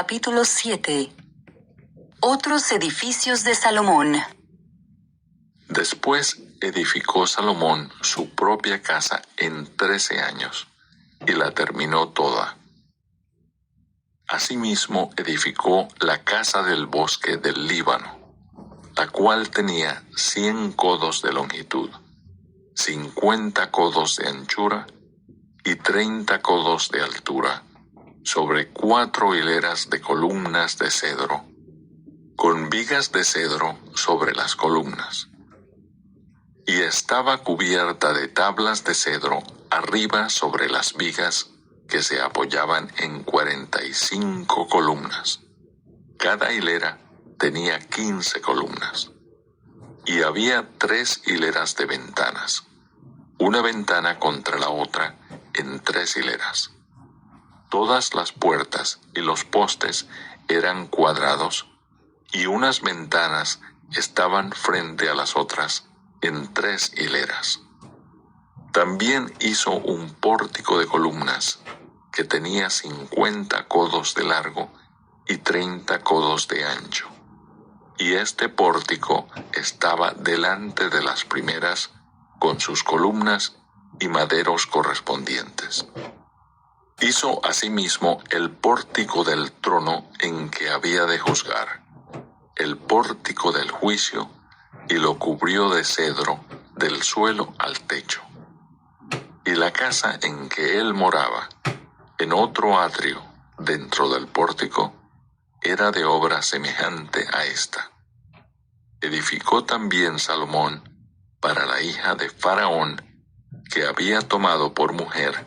Capítulo 7. Otros edificios de Salomón. Después edificó Salomón su propia casa en 13 años, y la terminó toda. Asimismo edificó la casa del bosque del Líbano, la cual tenía 100 codos de longitud, 50 codos de anchura y 30 codos de altura, sobre 4 hileras de columnas de cedro, con vigas de cedro sobre las columnas. Y estaba cubierta de tablas de cedro arriba sobre las vigas que se apoyaban en 45 columnas. Cada hilera tenía 15 columnas. Y había 3 hileras de ventanas, una ventana contra la otra en 3 hileras. Todas las puertas y los postes eran cuadrados, y unas ventanas estaban frente a las otras en 3 hileras. También hizo un pórtico de columnas que tenía 50 codos de largo y 30 codos de ancho. Y este pórtico estaba delante de las primeras, con sus columnas y maderos correspondientes. Hizo asimismo el pórtico del trono en que había de juzgar, el pórtico del juicio, y lo cubrió de cedro del suelo al techo. Y la casa en que él moraba, en otro atrio dentro del pórtico, era de obra semejante a esta. Edificó también Salomón para la hija de Faraón, que había tomado por mujer,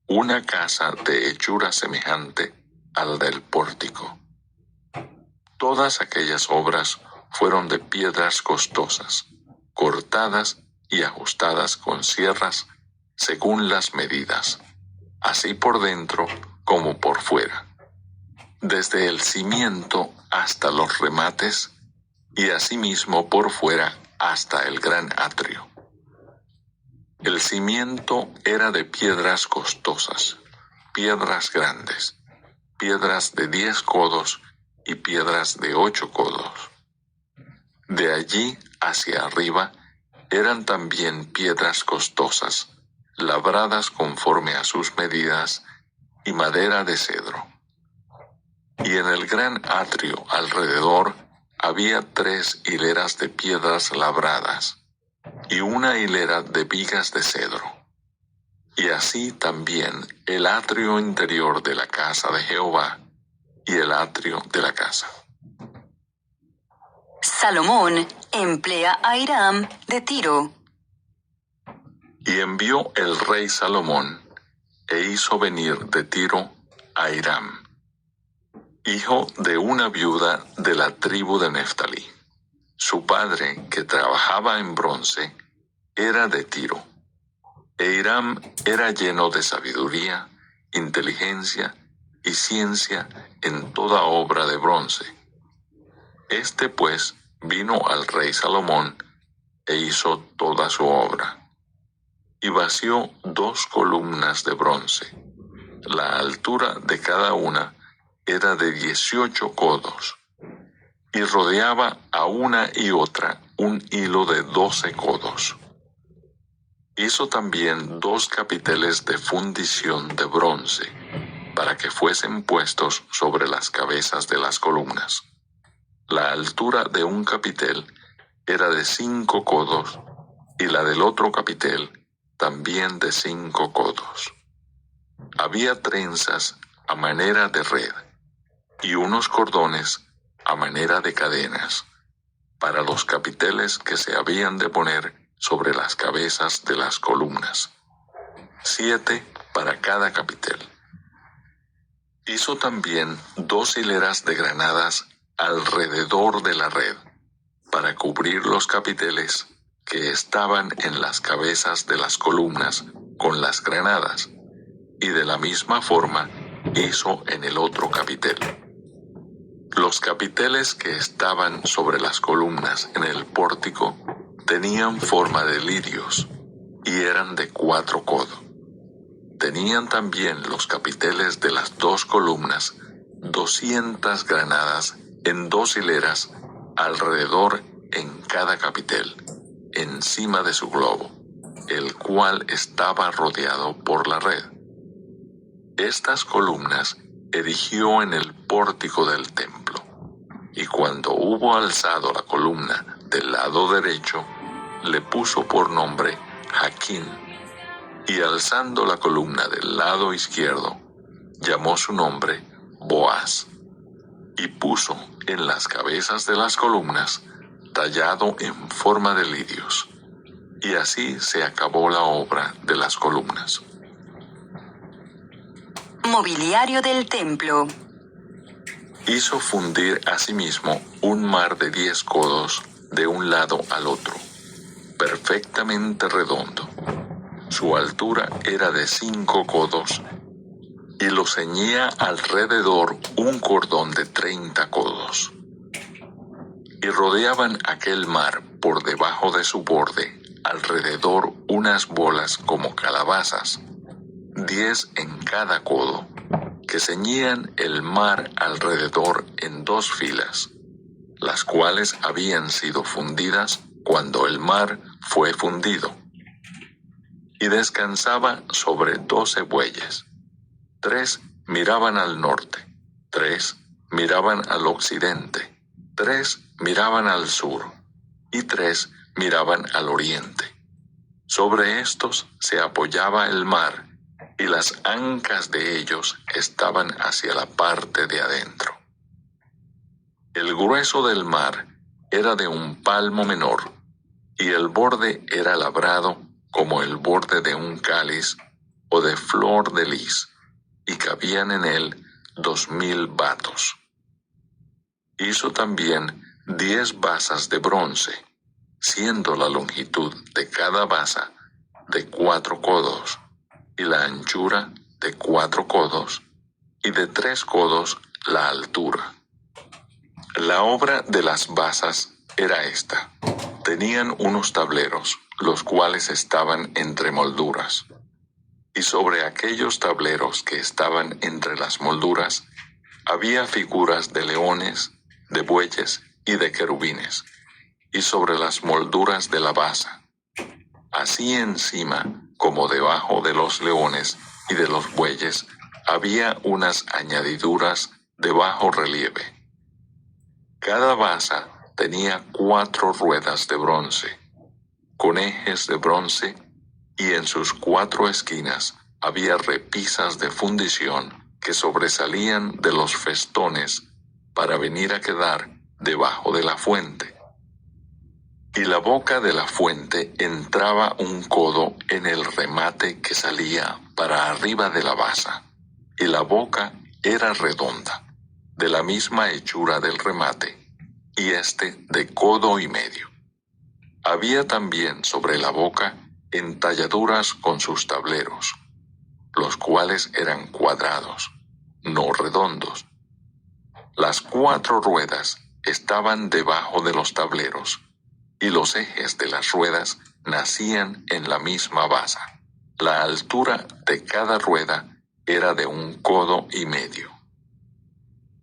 una casa de hechura semejante al del pórtico. Todas aquellas obras fueron de piedras costosas, cortadas y ajustadas con sierras según las medidas, así por dentro como por fuera, desde el cimiento hasta los remates, y asimismo por fuera hasta el gran atrio. El cimiento era de piedras costosas, piedras grandes, piedras de 10 codos y piedras de 8 codos. De allí hacia arriba eran también piedras costosas, labradas conforme a sus medidas, y madera de cedro. Y en el gran atrio alrededor había 3 hileras de piedras labradas, y una hilera de vigas de cedro. Y así también el atrio interior de la casa de Jehová, y el atrio de la casa. Salomón emplea a Hiram de Tiro. Y envió el rey Salomón, e hizo venir de Tiro a Hiram, hijo de una viuda de la tribu de Neftalí. Su padre, que trabajaba en bronce, era de Tiro. E Hiram era lleno de sabiduría, inteligencia y ciencia en toda obra de bronce. Este pues vino al rey Salomón e hizo toda su obra. Y vació 2 columnas de bronce. La altura de cada una era de 18 codos, y rodeaba a una y otra un hilo de 12 codos. Hizo también 2 capiteles de fundición de bronce, para que fuesen puestos sobre las cabezas de las columnas. La altura de un capitel era de 5 codos, y la del otro capitel también de 5 codos. Había trenzas a manera de red, y unos cordones a manera de cadenas, para los capiteles que se habían de poner sobre las cabezas de las columnas, 7 para cada capitel. Hizo también 2 hileras de granadas alrededor de la red, para cubrir los capiteles que estaban en las cabezas de las columnas con las granadas, y de la misma forma hizo en el otro capitel. Los capiteles que estaban sobre las columnas en el pórtico tenían forma de lirios, y eran de 4 codos. Tenían también los capiteles de las 2 columnas 200 granadas en 2 hileras alrededor en cada capitel, encima de su globo, el cual estaba rodeado por la red. Estas columnas erigió en el pórtico del templo, y cuando hubo alzado la columna del lado derecho, le puso por nombre Jaquín, y alzando la columna del lado izquierdo, llamó su nombre Boaz, y puso en las cabezas de las columnas tallado en forma de lirios, y así se acabó la obra de las columnas. Mobiliario del templo. Hizo fundir asimismo un mar de 10 codos de un lado al otro, perfectamente redondo. Su altura era de 5 codos, y lo ceñía alrededor un cordón de 30 codos. Y rodeaban aquel mar por debajo de su borde alrededor unas bolas como calabazas, 10 en cada codo, que ceñían el mar alrededor en 2 filas, las cuales habían sido fundidas cuando el mar fue fundido. Y descansaba sobre 12 bueyes. 3 miraban al norte, 3 miraban al occidente, 3 miraban al sur, y 3 miraban al oriente. Sobre estos se apoyaba el mar, y las ancas de ellos estaban hacia la parte de adentro. El grueso del mar era de un palmo menor, y el borde era labrado como el borde de un cáliz o de flor de lis, y cabían en él 2000 batos. Hizo también 10 basas de bronce, siendo la longitud de cada basa de 4 codos, y la anchura de 4 codos, y de 3 codos la altura. La obra de las basas era esta. Tenían unos tableros, los cuales estaban entre molduras. Y sobre aquellos tableros que estaban entre las molduras, había figuras de leones, de bueyes y de querubines, y sobre las molduras de la basa. Así encima como debajo de los leones y de los bueyes, había unas añadiduras de bajo relieve. Cada basa tenía 4 ruedas de bronce, con ejes de bronce, y en sus 4 esquinas había repisas de fundición que sobresalían de los festones para venir a quedar debajo de la fuente. Y la boca de la fuente entraba un codo en el remate que salía para arriba de la basa, y la boca era redonda, de la misma hechura del remate, y de codo y medio. Había también sobre la boca entalladuras con sus tableros, los cuales eran cuadrados, no redondos. Las 4 ruedas estaban debajo de los tableros, y los ejes de las ruedas nacían en la misma basa. La altura de cada rueda era de 1 codo y medio.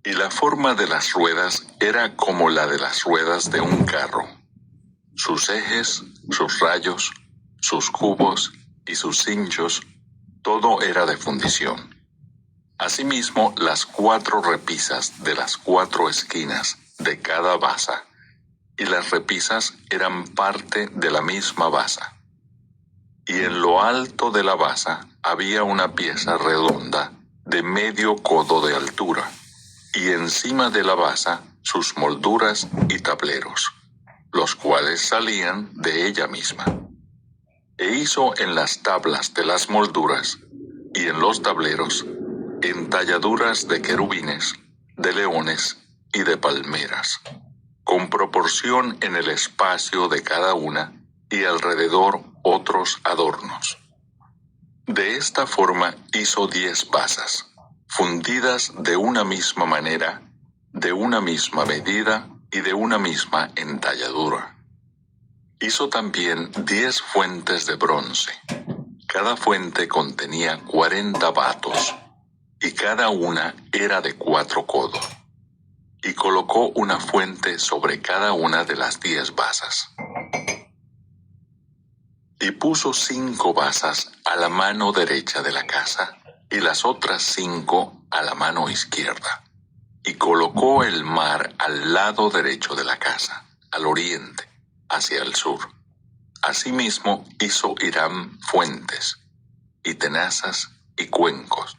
Y la forma de las ruedas era como la de las ruedas de un carro. Sus ejes, sus rayos, sus cubos y sus cinchos, todo era de fundición. Asimismo, las 4 repisas de las 4 esquinas de cada basa, y las repisas eran parte de la misma basa. Y en lo alto de la basa había una pieza redonda de medio codo de altura, y encima de la basa sus molduras y tableros, los cuales salían de ella misma. E hizo en las tablas de las molduras y en los tableros entalladuras de querubines, de leones y de palmeras, con proporción en el espacio de cada una, y alrededor otros adornos. De esta forma hizo 10 basas, fundidas de una misma manera, de una misma medida y de una misma entalladura. Hizo también 10 fuentes de bronce. Cada fuente contenía 40 batos, y cada una era de 4 codos. Y colocó una fuente sobre cada una de las 10 basas. Y puso 5 basas a la mano derecha de la casa, y las otras 5 a la mano izquierda. Y colocó el mar al lado derecho de la casa, al oriente, hacia el sur. Asimismo hizo Hiram fuentes, y tenazas, y cuencos.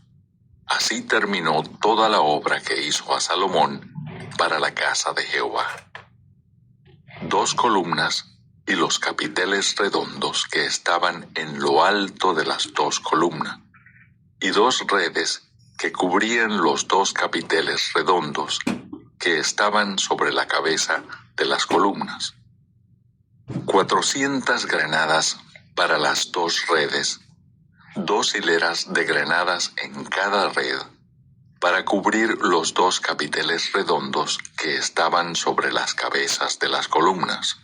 Así terminó toda la obra que hizo a Salomón para la casa de Jehová. 2 columnas y los capiteles redondos que estaban en lo alto de las 2 columnas, y 2 redes que cubrían los 2 capiteles redondos que estaban sobre la cabeza de las columnas. 400 granadas para las 2 redes, 2 hileras de granadas en cada red, para cubrir los 2 capiteles redondos que estaban sobre las cabezas de las columnas,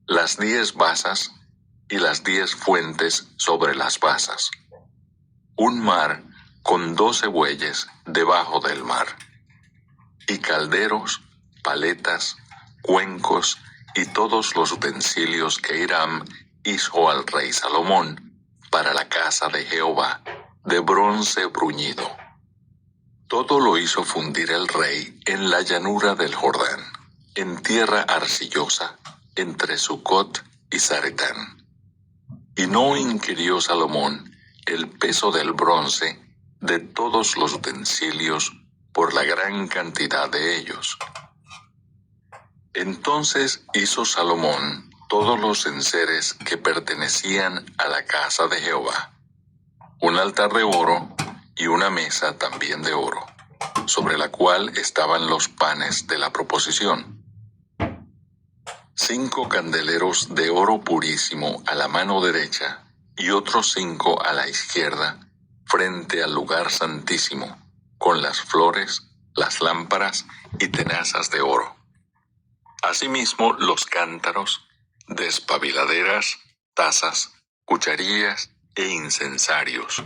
las 10 basas y las 10 fuentes sobre las basas. Un mar con 12 bueyes debajo del mar, y calderos, paletas, cuencos y todos los utensilios que Hiram hizo al rey Salomón para la casa de Jehová, de bronce bruñido. Todo lo hizo fundir el rey en la llanura del Jordán, en tierra arcillosa, entre Sucot y Zaretán. Y no inquirió Salomón el peso del bronce de todos los utensilios por la gran cantidad de ellos. Entonces hizo Salomón todos los enseres que pertenecían a la casa de Jehová, un altar de oro y una mesa también de oro, sobre la cual estaban los panes de la proposición. 5 candeleros de oro purísimo a la mano derecha y otros 5 a la izquierda, frente al lugar santísimo, con las flores, las lámparas y tenazas de oro. Asimismo los cántaros, despabiladeras, tazas, cucharillas e incensarios,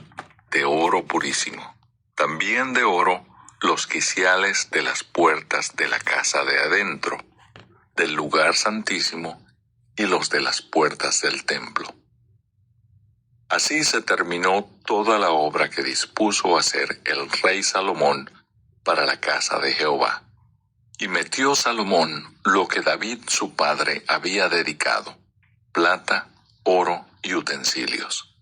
de oro purísimo. También de oro los quiciales de las puertas de la casa de adentro, del lugar santísimo y los de las puertas del templo. Así se terminó toda la obra que dispuso hacer el rey Salomón para la casa de Jehová. Y metió Salomón lo que David su padre había dedicado, plata, oro y utensilios,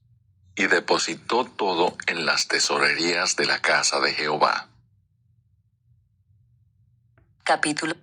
y depositó todo en las tesorerías de la casa de Jehová. Capítulo